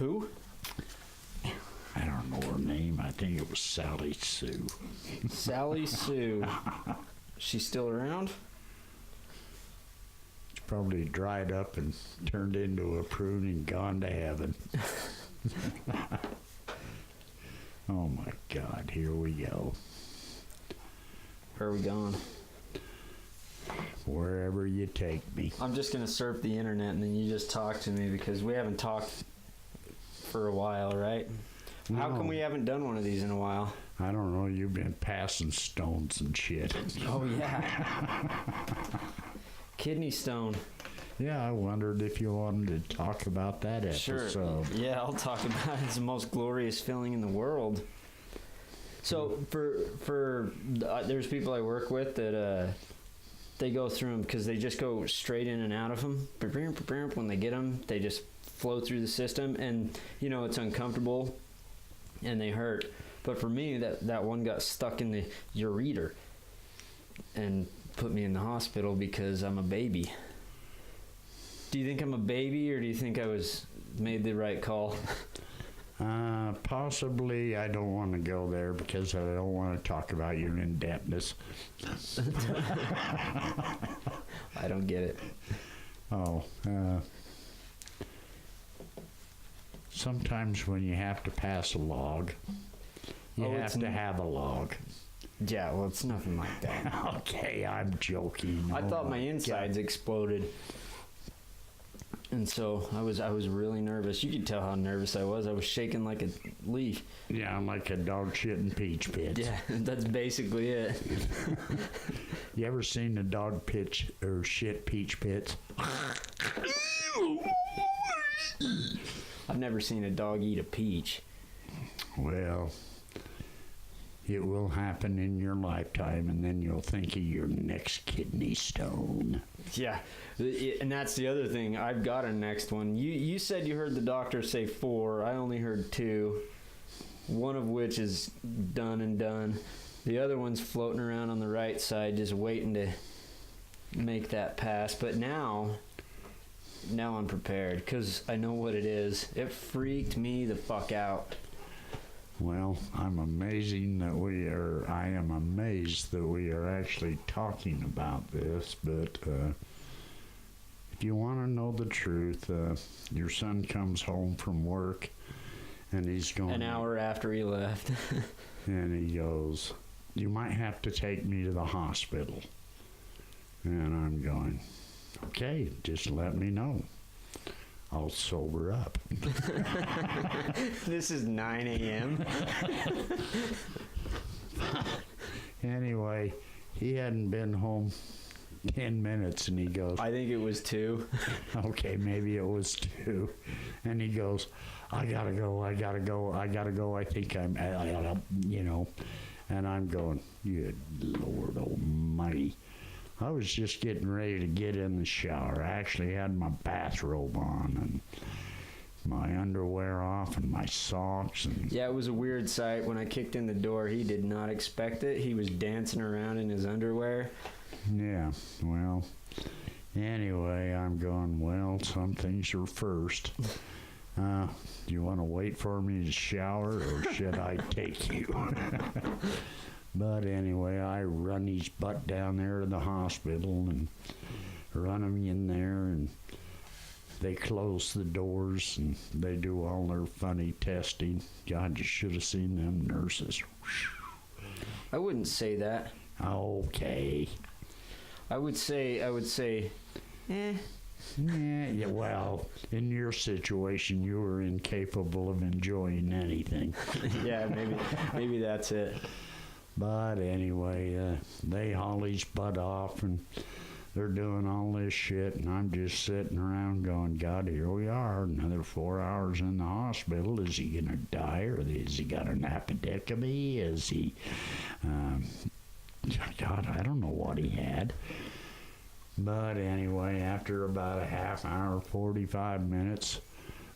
Who? I don't know her name. I think it was Sally Sue. Sally Sue. She's still around? It's probably dried up and turned into a prune and gone to heaven. Oh my God, here we go. Where are we going? Wherever you take me. I'm just going to surf the internet and then you just talk to me because we haven't talked for a while, right? No. How come we haven't done one of these in a while? I don't know. You've been passing stones and shit. Oh, yeah. Kidney stone. Yeah, I wondered if you wanted to talk about that episode. Sure. Yeah, I'll talk about it. It's the most glorious feeling in the world. So for there's people I work with that they go through them because they just go straight in and out of them. When they get them, they just flow through the system, and it's uncomfortable and they hurt. But for me, that one got stuck in the ureter and put me in the hospital because I'm a baby. Do you think I'm a baby, or do you think I made the right call? Possibly. I don't want to go there because I don't want to talk about your indebtedness. I don't get it. Oh, sometimes when you have to pass a log, you have to have a log. Yeah, well, it's nothing like that. Okay, I'm joking. I thought my insides exploded. And so I was really nervous. You could tell how nervous I was. I was shaking like a leaf. Yeah, I'm like a dog shitting peach pit. Yeah, that's basically it. You ever seen a dog pitch or shit peach pits? I've never seen a dog eat a peach. Well, it will happen in your lifetime, and then you'll think of your next kidney stone. Yeah, and that's the other thing. I've got a next one. You said you heard the doctor say 4. I only heard 2. One of which is done and done. The other one's floating around on the right side, just waiting to make that pass. But now I'm prepared because I know what it is. It freaked me the fuck out. Well, I am amazed that we are actually talking about this, but if you want to know the truth, your son comes home from work and he's going... An hour after he left. And he goes, "You might have to take me to the hospital." And I'm going, "Okay, just let me know. I'll sober up." This is 9 a.m. Anyway, he hadn't been home 10 minutes and he goes... I think it was 2. Okay, maybe it was 2. And he goes, I gotta go. I think I'm, and I'm going, "Good Lord Almighty." I was just getting ready to get in the shower. I actually had my bathrobe on and my underwear off and my socks. And yeah, it was a weird sight. When I kicked in the door, he did not expect it. He was dancing around in his underwear. Yeah, well, anyway, I'm going, well, some things are first. Do you want to wait for me to shower, or should I take you? But anyway, I run his butt down there to the hospital and run him in there, and they close the doors and they do all their funny testing. God, you should have seen them nurses. I wouldn't say that. Okay. I would say, Yeah, well, in your situation, you were incapable of enjoying anything. Yeah, maybe that's it. But anyway, they haul his butt off, and they're doing all this shit, and I'm just sitting around going, God, here we are, another 4 hours in the hospital. Is he going to die, or has he got an appendectomy? Is he, God, I don't know what he had. But anyway, after about a half hour, 45 minutes,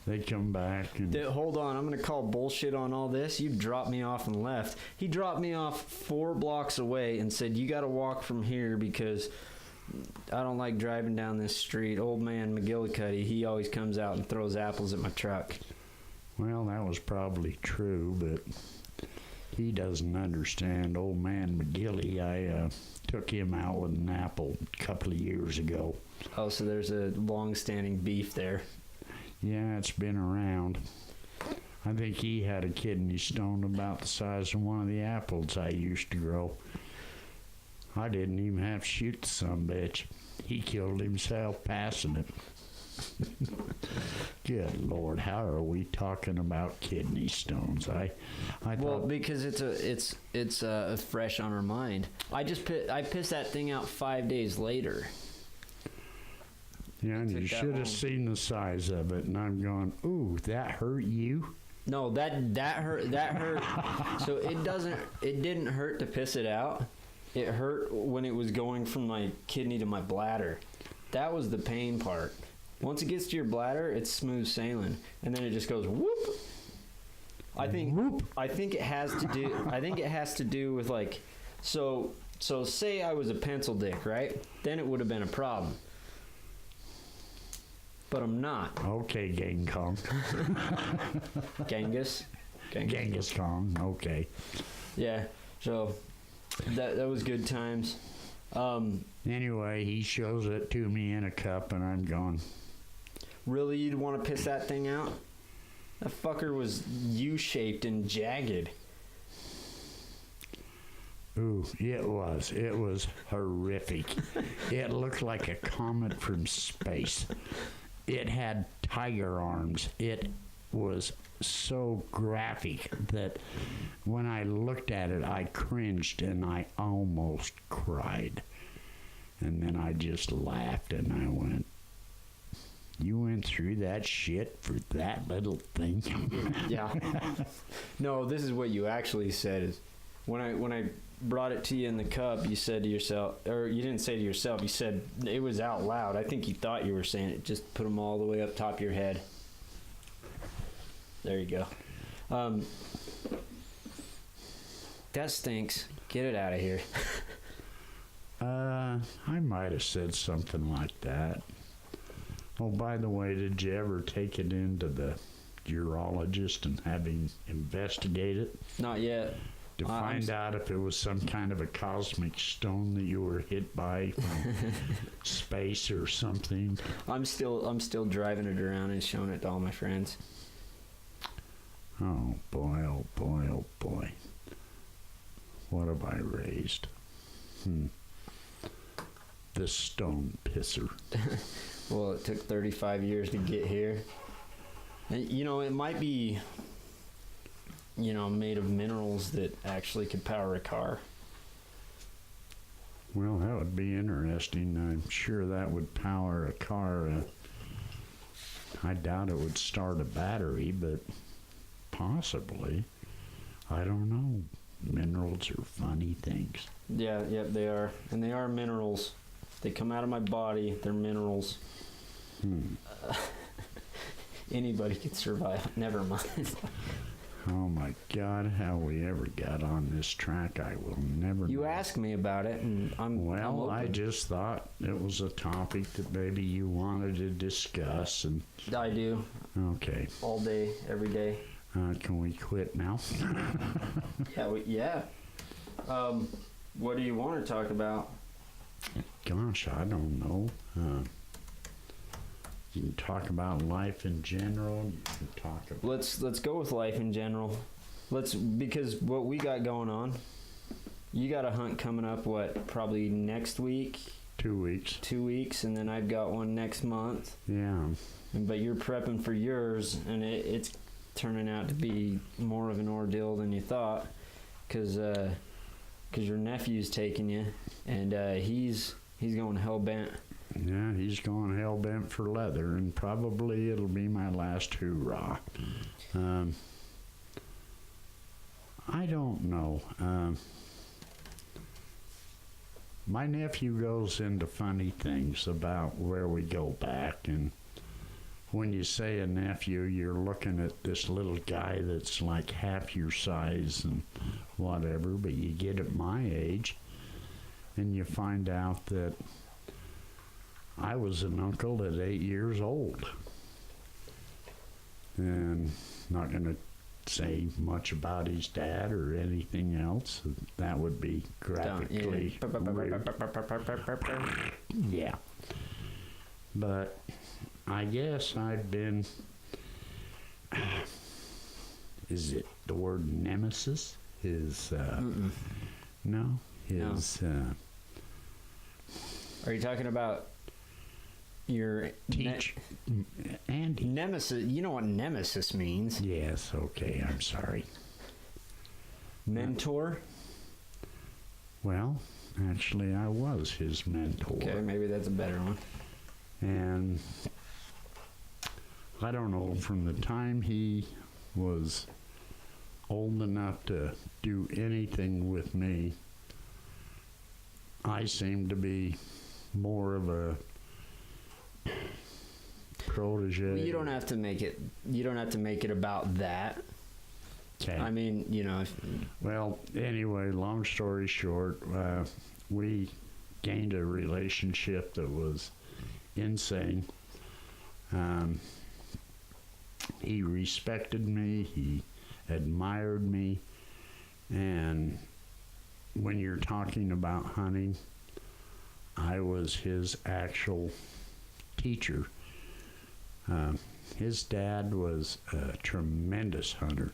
they come back and... Hold on, I'm going to call bullshit on all this. You dropped me off and left. He dropped me off 4 blocks away and said, you got to walk from here because I don't like driving down this street. Old man McGillicuddy, he always comes out and throws apples at my truck. Well, that was probably true, but he doesn't understand. Old man McGilly, I took him out with an apple a couple of years ago. Oh, so there's a long-standing beef there. Yeah, it's been around. I think he had a kidney stone about the size of one of the apples I used to grow. I didn't even have to shoot the sumbitch. He killed himself passing it. Good Lord, how are we talking about kidney stones? I Well, thought, because it's fresh on our mind. I pissed that thing out 5 days later. yeah, and you should have seen the size of it, and I'm going, ooh, that hurt you? No, that hurt. So it didn't hurt to piss it out. It hurt when it was going from my kidney to my bladder. That was the pain part. Once it gets to your bladder, it's smooth sailing, and then it just goes whoop. I think it has to do with like, so say I was a pencil dick, right? Then it would have been a problem. But I'm not. Okay, Gang Kong. Genghis Kong, okay. Yeah. So that was good times. Anyway, he shows it to me in a cup, and I'm going, Really, you'd want to piss that thing out? That fucker was U-shaped and jagged. ooh, it was horrific. It looked like a comet from space. It had tiger arms. It was so graphic that when I looked at it, I cringed and I almost cried. And then I just laughed and I went, you went through that shit for that little thing? Yeah. No, this is what you actually said. Is when I brought it to you in the cup, you said to yourself, or you didn't say to yourself, you said it was out loud. I think you thought you were saying it. Just put them all the way up top of your head. There you go. That stinks. Get it out of here. I might have said something like that. Oh, by the way, did you ever take it into the urologist and have him investigate it? Not yet. To find out if it was some kind of a cosmic stone that you were hit by from space or something. I'm still driving it around and showing it to all my friends. Oh boy, oh boy, oh boy. What have I raised? The stone pisser. Well, it took 35 years to get here. And, it might be, made of minerals that actually could power a car. Well, that would be interesting. I'm sure that would power a car. I doubt it would start a battery, but possibly. I don't know. Minerals are funny things. Yeah, they are. And they are minerals. They come out of my body. They're minerals. Anybody could survive. Never mind. Oh my God, how we ever got on this track, I will never know. You asked me about it, and I'm Well, I'm I open. just thought it was a topic that maybe you wanted to discuss. And I do. okay. All day, every day. Can we quit now? Yeah. What do you want to talk about? Gosh, I don't know. You can talk about life in general. You can talk about... Let's go with life in general. Because what we got going on, you got a hunt coming up, probably next week? 2 weeks. 2 weeks, and then I've got one next month. Yeah. But you're prepping for yours, and it's turning out to be more of an ordeal than you thought, because your nephew's taking you, and he's going hell-bent. Yeah, he's going hell-bent for leather, and probably it'll be my last hoorah. I don't know. My nephew goes into funny things about where we go back, and when you say a nephew, you're looking at this little guy that's like half your size and whatever, but you get at my age, and you find out that I was an uncle at 8 years old. and not going to say much about his dad or anything else. That would be graphically rude. Yeah. But I guess I've been, is it the word nemesis? No, Are you talking about your Andy? Nemesis? You know what nemesis means? Yes, okay, I'm sorry. Mentor? Well, actually, I was his mentor. Okay, maybe that's a better one. And I don't know, from the time he was old enough to do anything with me, I seemed to be more of a protege. Well, you don't have to make it about that. Okay. I mean, Well, anyway, long story short, we gained a relationship that was insane. He respected me, he admired me, and when you're talking about hunting, I was his actual teacher. His dad was a tremendous hunter,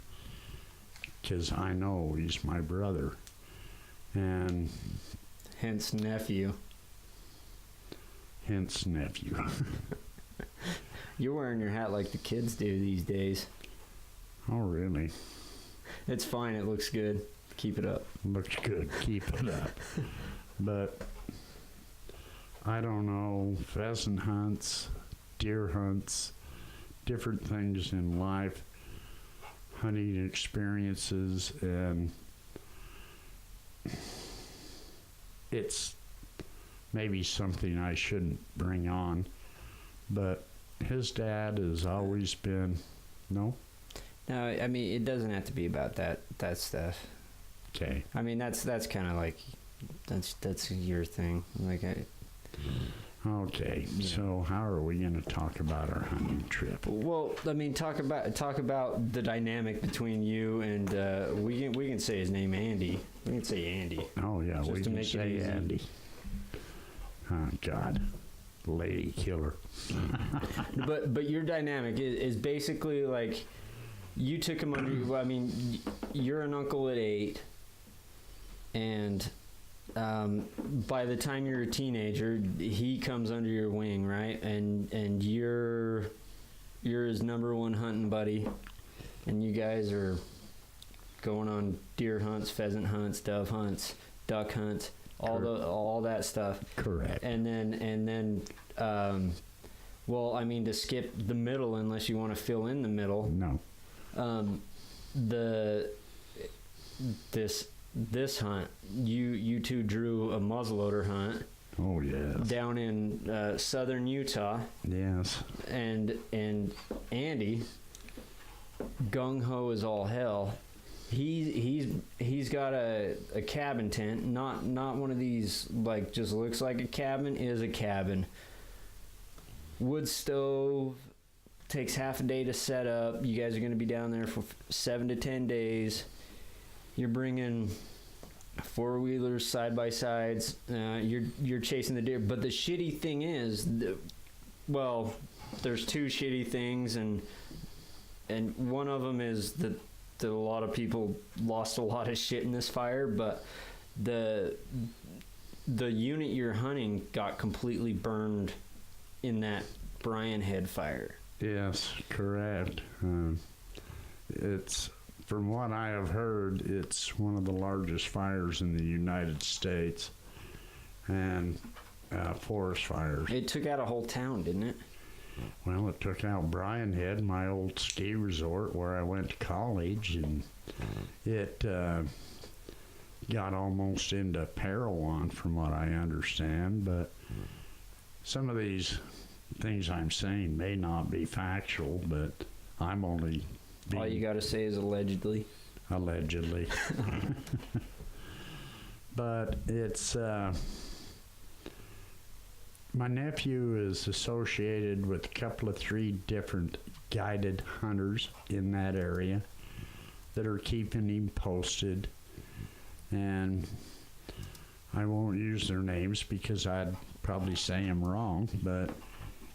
because I know he's my brother, and hence nephew. You're wearing your hat like the kids do these days. Oh, really? It's fine. It looks good. Keep it up. Looks good. Keep it up. But I don't know, pheasant hunts, deer hunts, different things in life, hunting experiences, and it's maybe something I shouldn't bring on, but his dad has always been, no? No, I mean, it doesn't have to be about that stuff. Okay. I mean, that's kind of like, that's your thing. Like, Okay, yeah. So how are we going to talk about our hunting trip? Well, I mean, talk about the dynamic between you and we can say his name, Andy. We can say Andy. Oh yeah, just we to can make say it easy. Andy. Oh God, lady killer. But your dynamic is basically like you took him under. Well, I mean, you're an uncle at 8, and by the time you're a teenager, he comes under your wing, right? And you're his number one hunting buddy, and you guys are going on deer hunts, pheasant hunts, dove hunts, duck hunts, all that stuff. Correct. And then well, I mean, to skip the middle unless you want to fill in the middle. No. This hunt, you two drew a muzzleloader hunt. Oh yes. Down in southern Utah. Yes. And Andy, gung ho as all hell. He's got a cabin tent, not one of these like just looks like a cabin, is a cabin. Wood stove, takes half a day to set up. You guys are going to be down there for 7 to 10 days. You're bringing 4-wheelers, side-by-sides. You're chasing the deer. But the shitty thing is, well, there's two shitty things, and one of them is that a lot of people lost a lot of shit in this fire. But the unit you're hunting got completely burned in that Brian Head fire. Yes, correct. It's, from what I have heard, it's one of the largest fires in the United States, and forest fires. It took out a whole town, didn't it? Well, it took out Brian Head, my old ski resort where I went to college, and it got almost into Parowan, from what I understand. But some of these things I'm saying may not be factual, but I'm only all you got to say is allegedly. Allegedly. But it's My nephew is associated with a couple of 3 different guided hunters in that area that are keeping him posted. And I won't use their names because I'd probably say them wrong. But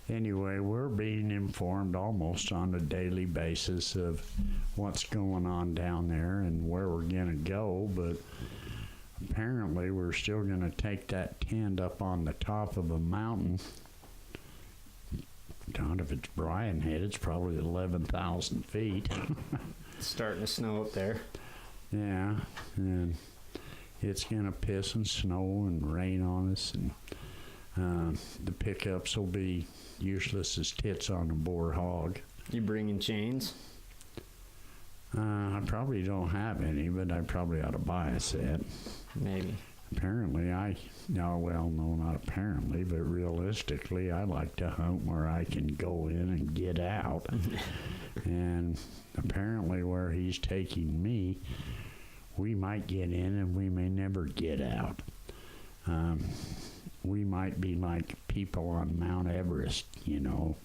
anyway, we're being informed almost on a daily basis of what's going on down there and where we're going to go. But apparently we're still going to take that tent up on the top of a mountain. God, if it's Brian Head, it's probably 11,000 feet. It's starting to snow up there. Yeah, and it's going to piss and snow and rain on us, and the pickups will be useless as tits on a boar hog. You bringing chains? I probably don't have any, but I probably ought to buy a set. Maybe. Apparently, no, not apparently, but realistically, I like to hunt where I can go in and get out. And apparently where he's taking me, we might get in and we may never get out. We might be like people on Mount Everest, you know,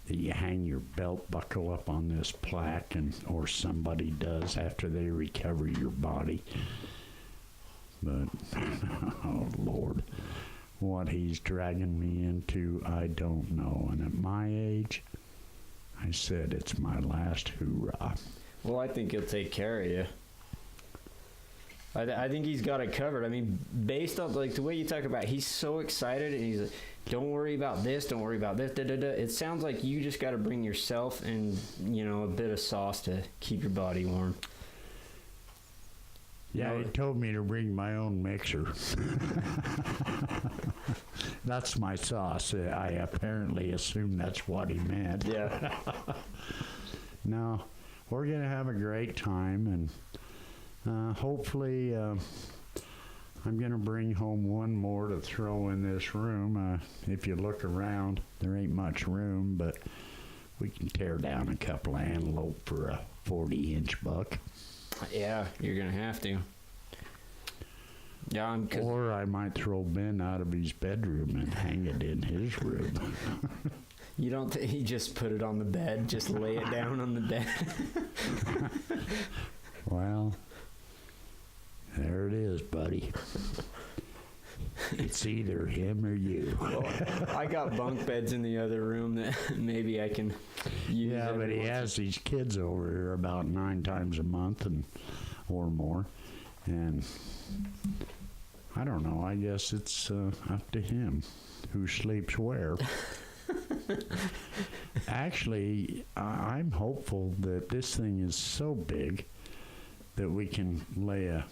that you hang your belt buckle up on this plaque, or somebody does after they recover your body. But, oh Lord, what he's dragging me into, I don't know. And at my age, I said it's my last hoorah. Well, I think he'll take care of you. I think he's got it covered. I mean, based on like the way you talk about it, he's so excited, and he's like, don't worry about this, don't worry about this, da-da-da. It sounds like you just got to bring yourself and, you know, a bit of sauce to keep your body warm. Yeah, he told me to bring my own mixer. That's my sauce. I apparently assume that's what he meant. Yeah. No, we're going to have a great time, and hopefully I'm going to bring home one more to throw in this room. If you look around, there ain't much room, but we can tear down a couple of antelope for a 40-inch buck. Yeah, you're going to have to. Yeah, or I might throw Ben out of his bedroom and hang it in his room. You don't think he just put it on the bed, just lay it down on the bed? Well, there it is, buddy. It's either him or you. Well, I got bunk beds in the other room that maybe I can use. Yeah, but he has these kids over here about 9 times a month or more. And I don't know, I guess it's up to him who sleeps where. Actually, I'm hopeful that this thing is so big that we can lay a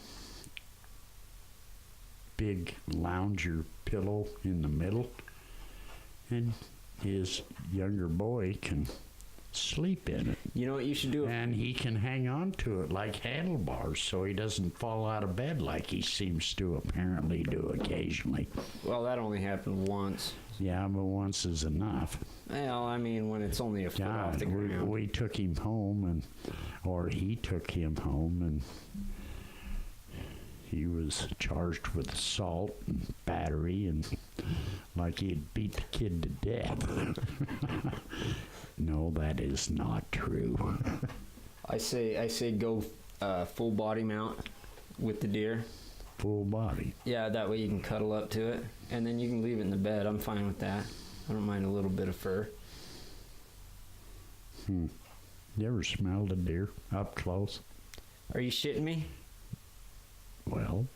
big lounger pillow in the middle, and his younger boy can sleep in it. You know what you should do? And he can hang on to it like handlebars so he doesn't fall out of bed like he seems to apparently do occasionally. Well, that only happened once. Yeah, but once is enough. Well, I mean, when it's only a foot off the ground. We took him home, or he took him home, and he was charged with assault and battery, and like he had beat the kid to death. No, that is not true. I say go full body mount with the deer. Full body. Yeah, that way you can cuddle up to it, and then you can leave it in the bed. I'm fine with that. I don't mind a little bit of fur. You ever smelled a deer up close? Are you shitting me? Well,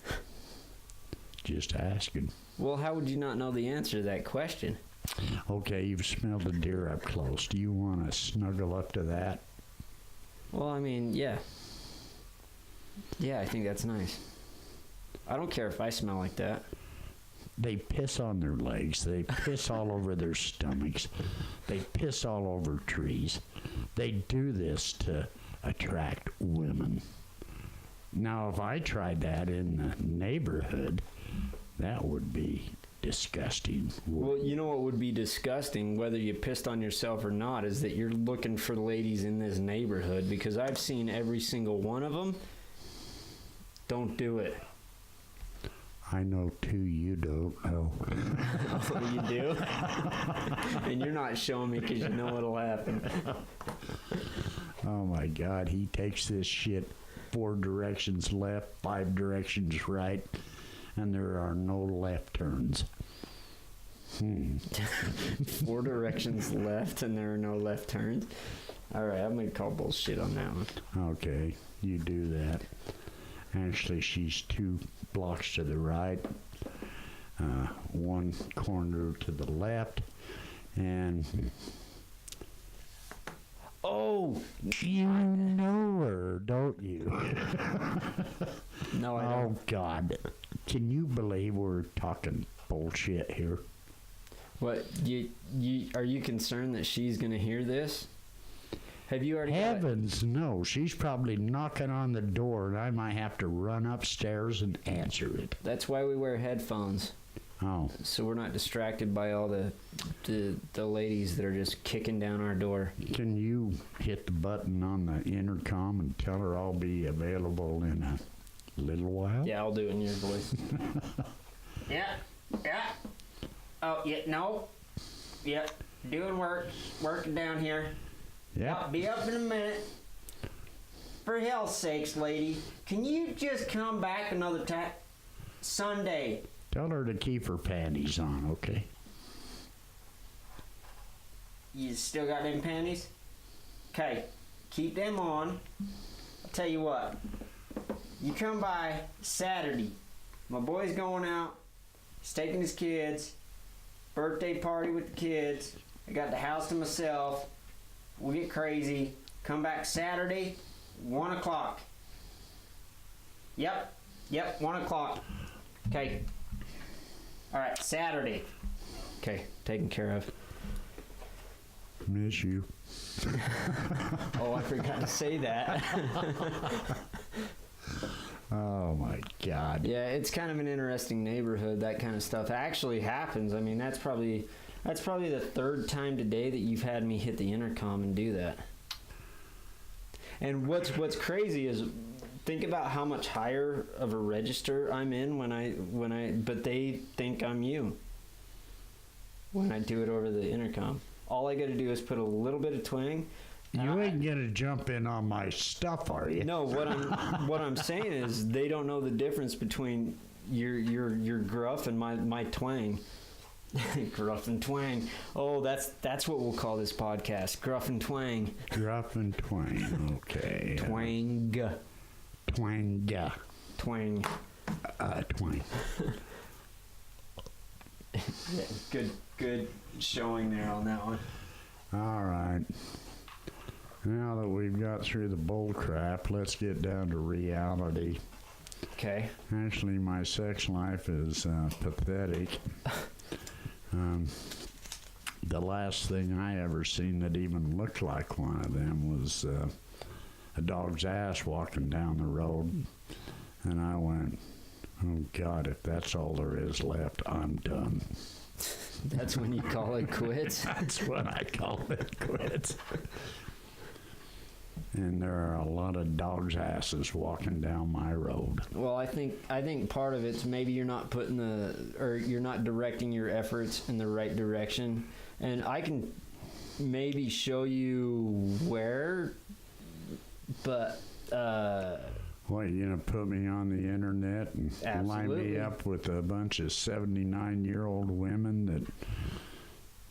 just asking. Well, how would you not know the answer to that question? Okay, you've smelled a deer up close. Do you want to snuggle up to that? Well, I mean, yeah. Yeah, I think that's nice. I don't care if I smell like that. They piss on their legs. They piss all over their stomachs. They piss all over trees. They do this to attract women. Now, if I tried that in the neighborhood, that would be disgusting. Well, you know what would be disgusting, whether you pissed on yourself or not, is that you're looking for ladies in this neighborhood, because I've seen every single one of them. Don't do it. I know too, you don't know. Oh, you do? And you're not showing me because you know what'll happen. Oh my God, he takes this shit 4 directions left, 5 directions right, and there are no left turns. 4 directions left and there are no left turns. All right, I'm going to call bullshit on that one. Okay, you do that. Actually, she's 2 blocks to the right, 1 corner to the left, and... Oh! You know her, don't you? No, I don't. Oh, God. Can you believe we're talking bullshit here? What, are you concerned that she's going to hear this? Have you already Heavens, no. She's probably knocking on the door, and I might have to run upstairs and answer it. That's why we wear headphones. Oh. So we're not distracted by all the ladies that are just kicking down our door. Can you hit the button on the intercom and tell her I'll be available in a little while? Yeah, I'll do it in your voice. Yeah. Oh, yeah, no. Yep. Doing work. Working down here. Yeah. I'll be up in a minute. For hell's sakes, lady. Can you just come back another time? Sunday. Tell her to keep her panties on, okay? You still got them panties? Okay. Keep them on. I'll tell you what. You come by Saturday. My boy's going out. He's taking his kids. Birthday party with the kids. I got the house to myself. We'll get crazy. Come back Saturday, 1 o'clock. Yep, 1 o'clock. Okay. All right, Saturday. Okay, taken care of. Miss you. Oh, I forgot to say that. Oh my God. Yeah, it's kind of an interesting neighborhood. That kind of stuff actually happens. I mean, that's probably the 3rd time today that you've had me hit the intercom and do that. And what's crazy is think about how much higher of a register I'm in but they think I'm you when I do it over the intercom. All I got to do is put a little bit of twang. You ain't gonna jump in on my stuff, are you? No, what I'm saying is they don't know the difference between your gruff and my twang. Gruff and twang. Oh, that's what we'll call this podcast. Gruff and twang. Gruff and twang. Okay. Twang. Twang. Twang. Twang. Yeah, good showing there on that one. All right. Now that we've got through the bull crap, let's get down to reality. Okay. Actually, my sex life is pathetic. The last thing I ever seen that even looked like one of them was a dog's ass walking down the road. And I went, oh God, if that's all there is left, I'm done. That's when you call it quits? That's when I call it quits. And there are a lot of dogs' asses walking down my road. Well, I think part of it's maybe you're not you're not directing your efforts in the right direction. And I can maybe show you where, but what, you gonna put me on the internet and absolutely. Line me up with a bunch of 79-year-old women that?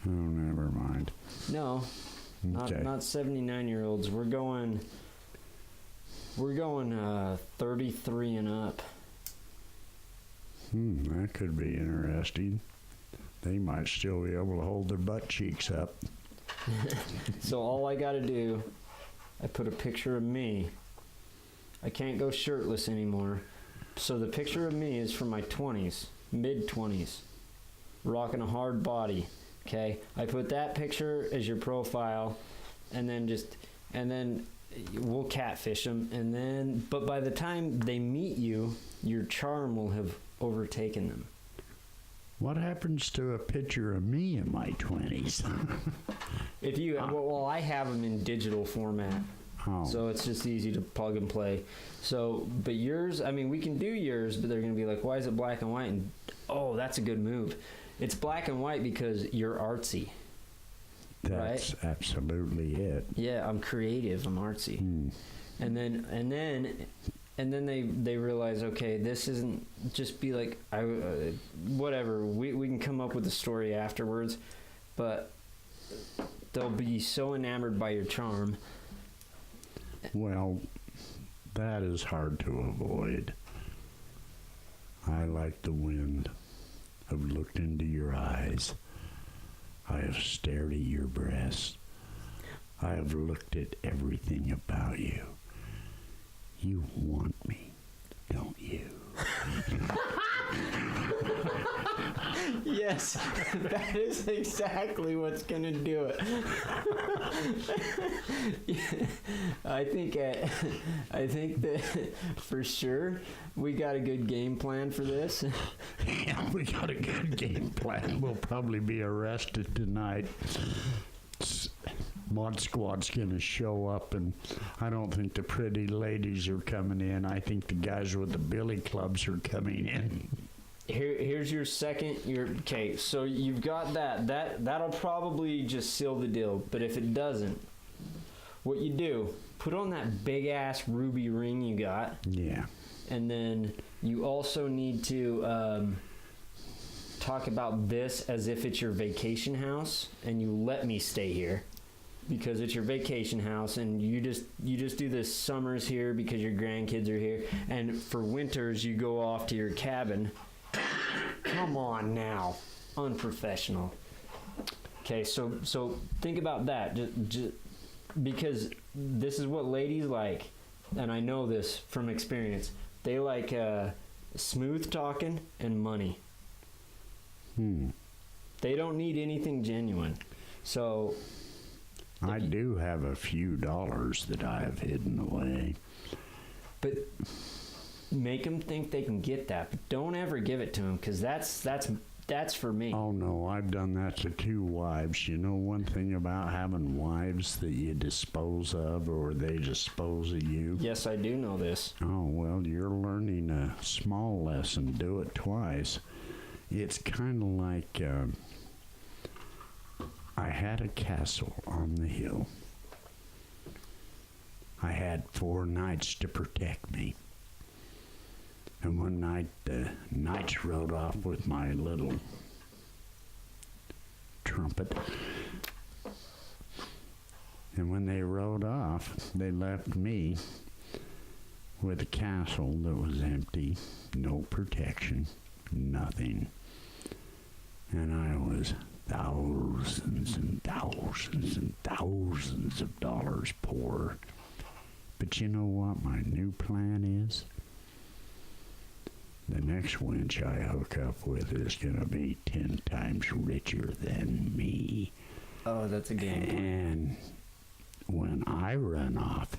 Oh, never mind. No. Okay. Not 79-year-olds. We're going 33 and up. That could be interesting. They might still be able to hold their butt cheeks up. So all I got to do, I put a picture of me. I can't go shirtless anymore. So the picture of me is from my 20s, mid-20s, rocking a hard body. Okay, I put that picture as your profile, and then we'll catfish them, but by the time they meet you, your charm will have overtaken them. What happens to a picture of me in my 20s? If you, well, I have them in digital format. Oh. So it's just easy to plug and play. So, but yours, I mean, we can do yours, but they're going to be like, why is it black and white? And, oh, that's a good move. It's black and white because you're artsy. That's right? absolutely it. Yeah, I'm creative. I'm artsy. And then they realize, okay, this isn't just be like, whatever. We can come up with a story afterwards, but they'll be so enamored by your charm. Well, that is hard to avoid. I, like the wind, have looked into your eyes. I have stared at your breasts. I have looked at everything about you. You want me, don't you? Yes, that is exactly what's gonna do it. I think that for sure we got a good game plan for this. Yeah, we got a good game plan. We'll probably be arrested tonight. Mod Squad's gonna show up, and I don't think the pretty ladies are coming in. I think the guys with the billy clubs are coming in. Here's your second. Okay, so you've got that'll probably just seal the deal. But if it doesn't, what you do, put on that big ass ruby ring you got. Yeah. And then you also need to talk about this as if it's your vacation house, and you let me stay here because it's your vacation house, and you just do this summers here because your grandkids are here, and for winters you go off to your cabin. Come on now, unprofessional. Okay, so think about that, just because this is what ladies like, and I know this from experience. They like smooth talking and money. They don't need anything genuine. So I do have a few dollars that I have hidden away. But make them think they can get that. But don't ever give it to them, because that's for me. Oh, no, I've done that to 2 wives. You know one thing about having wives that you dispose of, or they dispose of you? Yes, I do know this. Oh, well, you're learning a small lesson. Do it twice. It's kind of like I had a castle on the hill. I had 4 knights to protect me. And one night, the knights rode off with my little trumpet. And when they rode off, they left me with a castle that was empty, no protection, nothing. And I was thousands and thousands and thousands of dollars poor. But you know what my new plan is? The next wench I hook up with is going to be 10 times richer than me. Oh, that's a game. And when I run off,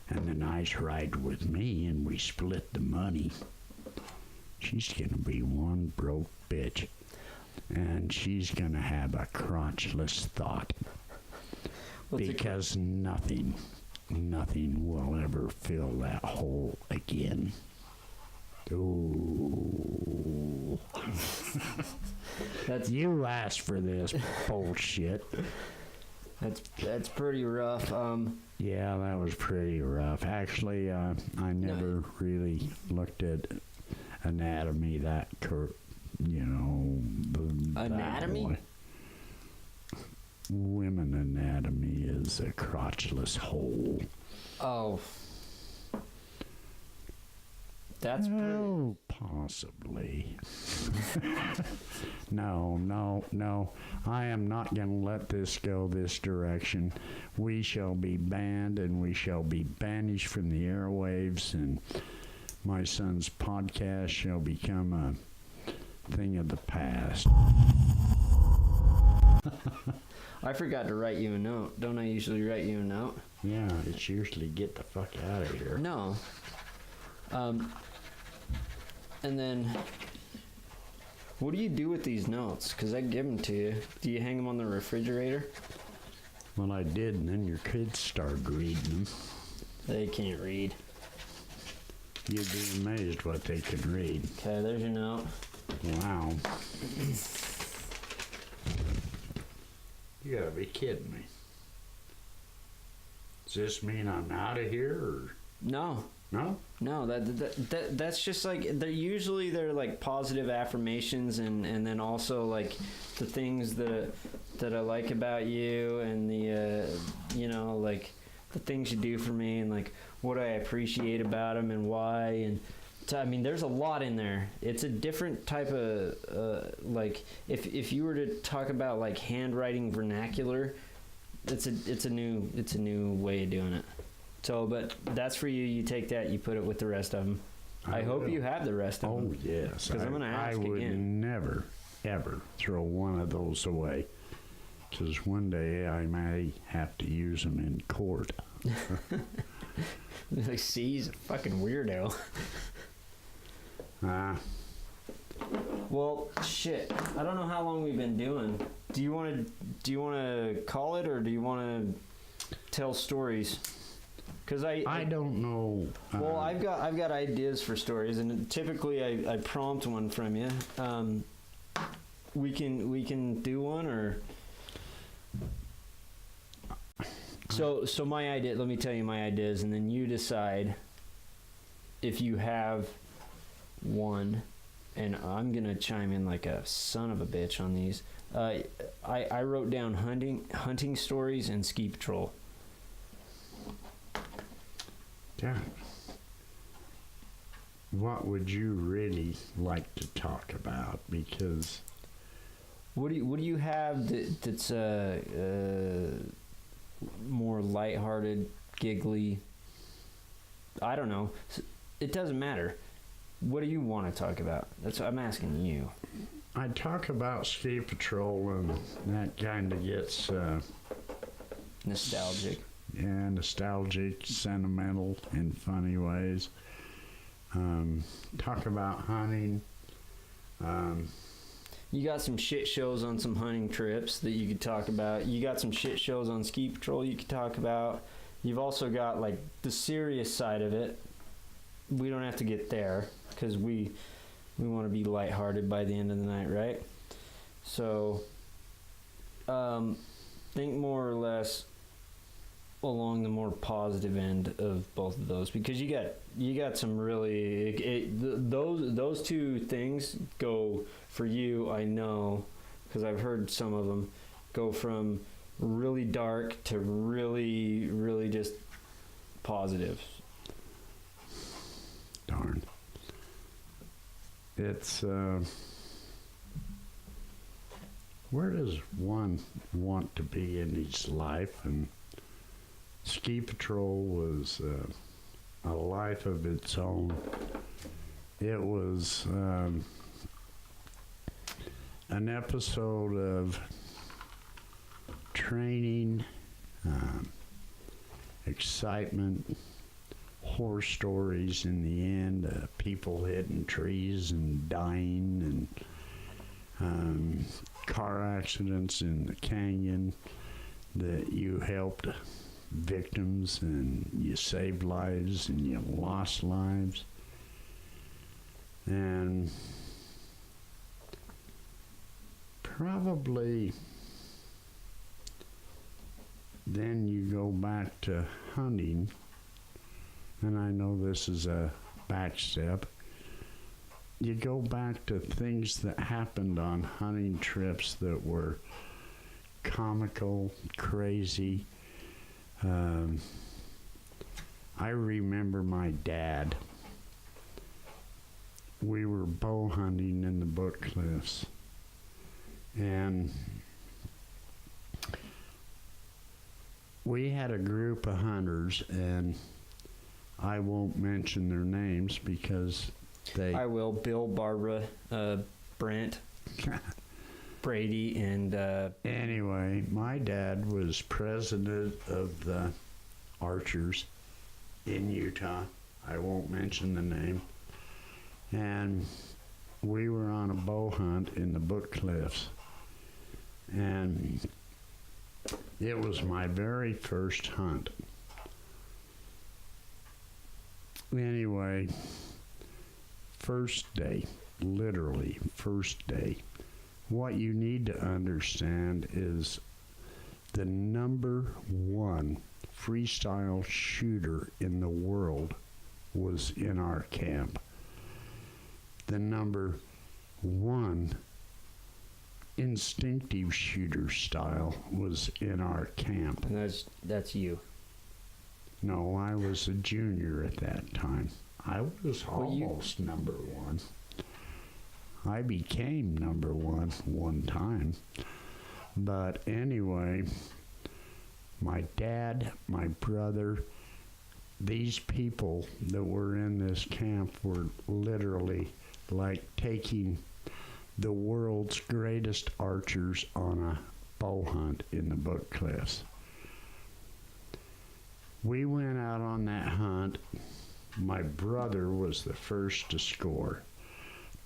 and the knights ride with me, and we split the money, she's going to be one broke bitch. And she's going to have a crotchless thought. Because nothing will ever fill that hole again. Ooh. You asked for this bullshit. That's pretty rough. Yeah, that was pretty rough. Actually, I never really looked at anatomy anatomy? Women anatomy is a crotchless hole. Oh. That's well, possibly. No. I am not going to let this go this direction. We shall be banned, and we shall be banished from the airwaves, and my son's podcast shall become a thing of the past. I forgot to write you a note. Don't I usually write you a note? Yeah, it's usually get the fuck out of here. No. And then, what do you do with these notes? Because I give them to you. Do you hang them on the refrigerator? Well, I did, and then your kids started reading them. They can't read. You'd be amazed what they can read. Okay, there's your note. Wow. You gotta be kidding me. Does this mean I'm out of here, or? No. No? No, that's just like, they're like positive affirmations, and then also like the things that I like about you, and the like the things you do for me, and like what I appreciate about them and why. And so, I mean, there's a lot in there. It's a different type of like if you were to talk about like handwriting vernacular, it's a new way of doing it. So, but that's for you. You take that, you put it with the rest of them. I hope you have the rest of them. Oh, yes. Because I'm going to ask I would again. never, ever throw one of those away. Because one day I may have to use them in court. Like, see, he's a fucking weirdo. Well, shit. I don't know how long we've been doing. Do you want to call it, or do you want to tell stories? Because I don't know. Well, I've got ideas for stories, and typically I prompt one from you. We can do one, or so my idea. Let me tell you my ideas, and then you decide if you have one. And I'm gonna chime in like a son of a bitch on these. I wrote down hunting stories and ski patrol. Yeah. What would you really like to talk about? Because what do you have that's more lighthearted, giggly? I don't know. It doesn't matter. What do you want to talk about? That's what I'm asking you. I talk about ski patrol, and that kind of gets nostalgic. Yeah, nostalgic, sentimental in funny ways. Talk about hunting. You got some shit shows on some hunting trips that you could talk about. You got some shit shows on ski patrol you could talk about. You've also got like the serious side of it. We don't have to get there because we want to be lighthearted by the end of the night, right? So think more or less along the more positive end of both of those, because you got some really those two things go for you. I know, because I've heard some of them go from really dark to really, really just positive. Darn. It's where does one want to be in his life? And ski patrol was a life of its own. It was an episode of training, excitement, horror stories in the end, people hitting trees and dying, and car accidents in the canyon that you helped victims, and you saved lives and you lost lives. And probably then you go back to hunting, and I know this is a back step. You go back to things that happened on hunting trips that were comical, crazy. I remember my dad. We were bow hunting in the Book Cliffs, and we had a group of hunters, and I won't mention their names because they... I will. Bill, Barbara, Brent, Brady, and... Anyway, my dad was president of the Archers in Utah. I won't mention the name. And we were on a bow hunt in the Book Cliffs. And It was my very first hunt. Anyway, first day, literally first day. What you need to understand is the number one freestyle shooter in the world was in our camp. The number one instinctive shooter style was in our camp. And that's you. No, I was a junior at that time. I was almost number one. I became number one time. But anyway, my dad, my brother, these people that were in this camp were literally like taking the world's greatest archers on a bow hunt in the Book Cliffs. We went out on that hunt. My brother was the first to score.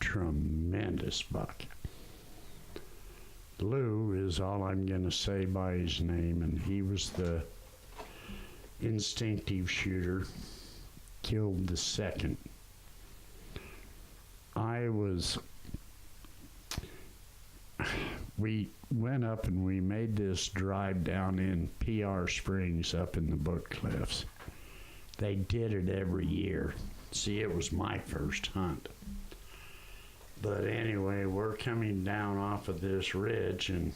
Tremendous buck. Lou is all I'm going to say by his name, and he was the instinctive shooter. Killed the second. We went up and we made this drive down in PR Springs up in the Book Cliffs. They did it every year. See, it was my first hunt. But anyway, we're coming down off of this ridge, and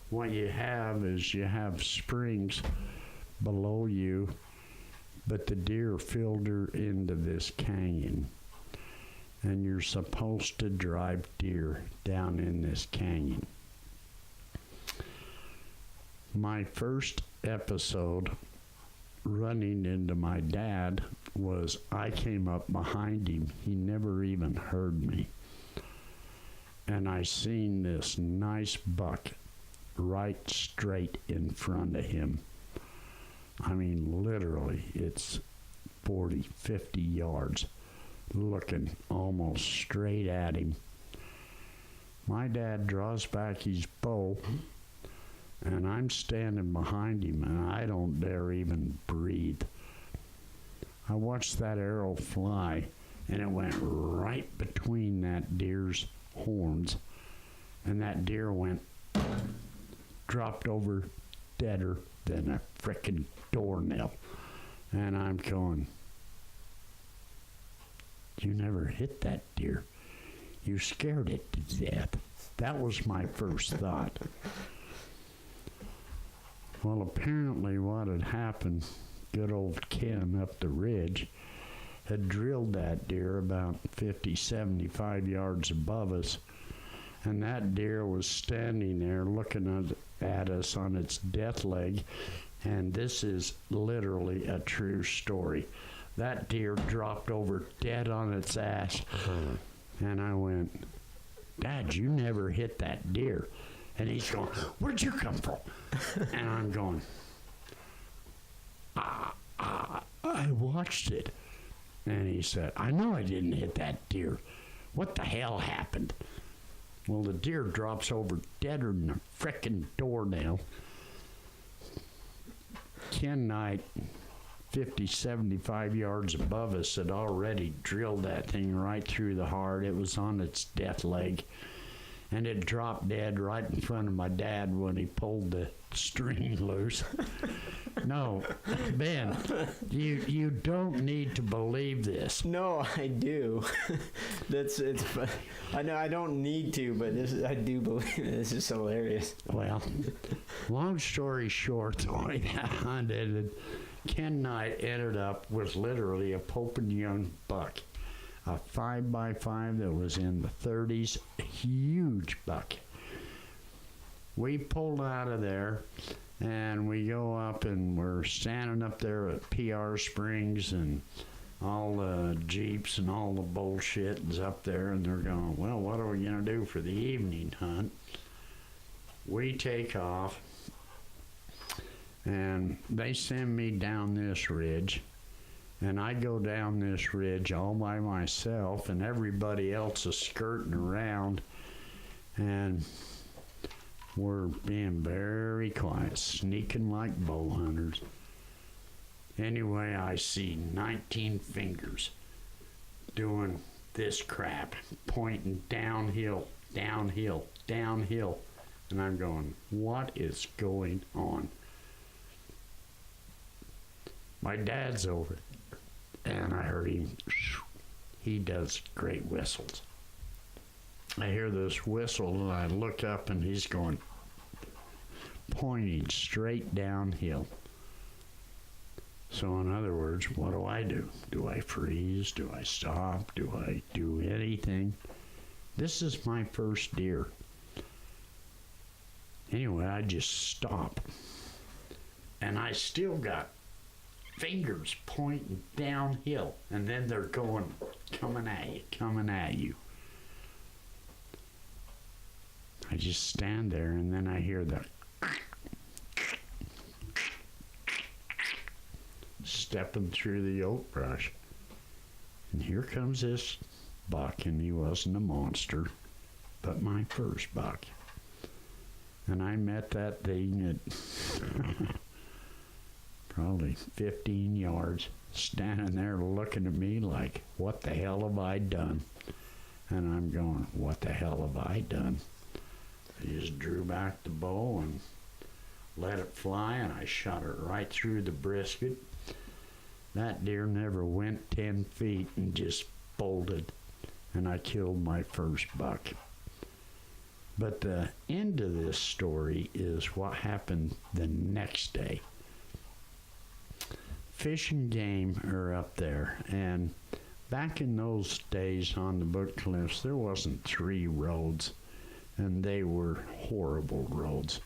what you have is you have springs below you, but the deer filter into this canyon. And you're supposed to drive deer down in this canyon. My first episode running into my dad was I came up behind him. He never even heard me. And I seen this nice buck right straight in front of him. I mean, literally, it's 40, 50 yards. Looking almost straight at him. My dad draws back his bow, and I'm standing behind him, and I don't dare even breathe. I watched that arrow fly, and it went right between that deer's horns, and that deer dropped over deader than a frickin' doornail. And I'm going, you never hit that deer. You scared it to death. That was my first thought. Well, apparently what had happened, good old Ken up the ridge had drilled that deer about 50, 75 yards above us, and that deer was standing there looking at us on its death leg, and this is literally a true story. That deer dropped over dead on its ass. And I went, Dad, you never hit that deer. And he's going, where'd you come from? And I'm going, I watched it. And he said, I know I didn't hit that deer. What the hell happened? Well, the deer drops over deader than a frickin' doornail. Ken Knight, 50, 75 yards above us, had already drilled that thing right through the heart. It was on its death leg. And it dropped dead right in front of my dad when he pulled the string loose. No, Ben, you don't need to believe this. No, I do. I know I don't need to, but I do believe it. This is hilarious. Well, long story short, the way that hunt ended, Ken Knight ended up with literally a Pope and Young buck. A 5x5 that was in the 30s, a huge buck. We pulled out of there, and we go up, and we're standing up there at PR Springs, and all the Jeeps and all the bullshit is up there, and they're going, well, what are we going to do for the evening hunt? We take off, and they send me down this ridge. And I go down this ridge all by myself, and everybody else is skirting around. And We're being very quiet, sneaking like bow hunters. Anyway, I see 19 fingers doing this crap, pointing downhill, downhill, downhill. And I'm going, what is going on? My dad's over there, and I heard him. He does great whistles. I hear this whistle, and I look up, and he's going, pointing straight downhill. So in other words, what do? Do I freeze? Do I stop? Do I do anything? This is my first deer. Anyway, I just stop. And I still got fingers pointing downhill. And then they're going, coming at you. I just stand there, and then I hear the stepping through the oak brush. And here comes this buck, and he wasn't a monster, but my first buck. And I met that thing at probably 15 yards, standing there looking at me like, what the hell have I done? And I'm going, what the hell have I done? I just drew back the bow and let it fly, and I shot it right through the brisket. That deer never went 10 feet and just bolted, and I killed my first buck. But the end of this story is what happened the next day. Fish and Game are up there, and back in those days on the Book Cliffs, there wasn't 3 roads, and they were horrible roads.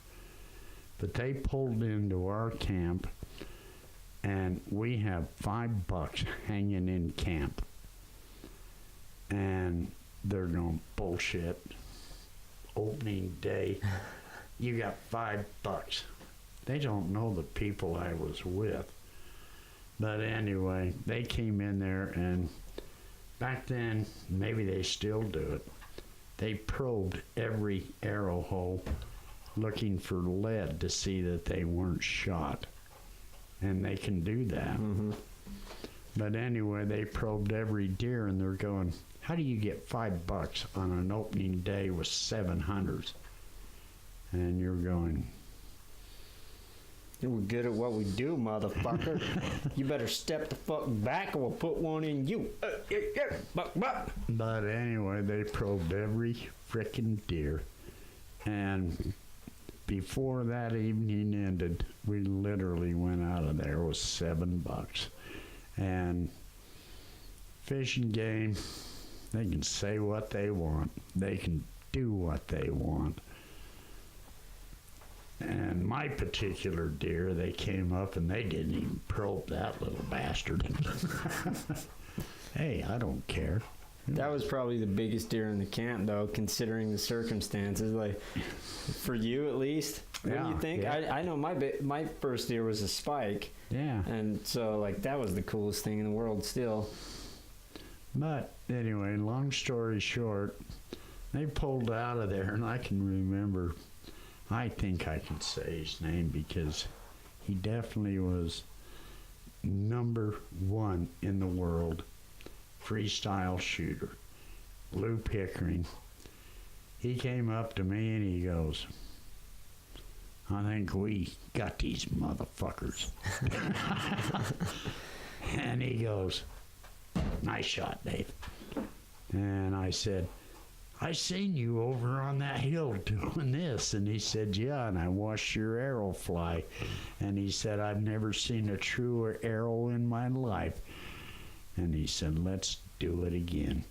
But they pulled into our camp, and we have 5 bucks hanging in camp. And they're going, bullshit. Opening day, you got 5 bucks. They don't know the people I was with. But anyway, they came in there, and back then, maybe they still do it, they probed every arrow hole looking for lead to see that they weren't shot. And they can do that. Mm-hmm. But anyway, they probed every deer, and they're going, how do you get 5 bucks on an opening day with 700s? And you're going, we're good at what we do, motherfucker. You better step the fuck back or we'll put one in you. But anyway, they probed every frickin' deer. And before that evening ended, we literally went out of there with 7 bucks. And Fish and Game, they can say what they want. They can do what they want. And my particular deer, they came up and they didn't even probe that little bastard. Hey, I don't care. That was probably the biggest deer in the camp, though, considering the circumstances. Like, for you at least, what do you think? Yeah. I know my first deer was a spike. Yeah. And so, like, that was the coolest thing in the world still. But anyway, long story short, they pulled out of there, and I can remember, I think I can say his name because he definitely was number 1 in the world freestyle shooter, Blue Pickering. He came up to me and he goes, I think we got these motherfuckers. And he goes, nice shot, Dave. And I said, I seen you over on that hill doing this. And he said, yeah, and I watched your arrow fly. And he said, I've never seen a truer arrow in my life. And he said, let's do it again.